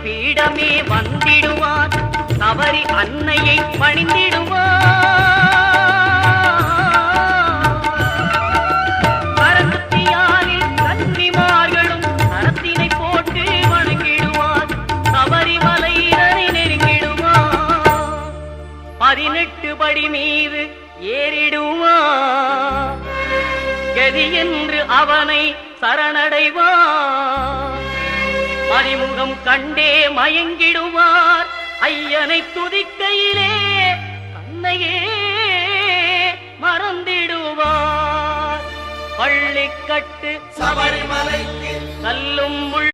பீடமே வந்திடுவார், தவறி அன்னையை பணிந்திடுவார். கரத்தியாலில் கன்னிமார்களும் கரத்தினை போட்டு வணங்கிடுவார், சபரிமலையினரை நெருங்கிடுவார். 18 படி மீது ஏறிடுவார், கதி என்று அவனை சரணடைவார். அறிமுகம் கண்டே மயங்கிடுவார், ஐயனை துதிக்கையிலே தன்னையே மறந்திடுவார். பள்ளிக்கட்டு சபரிமலைக்கு கல்லும்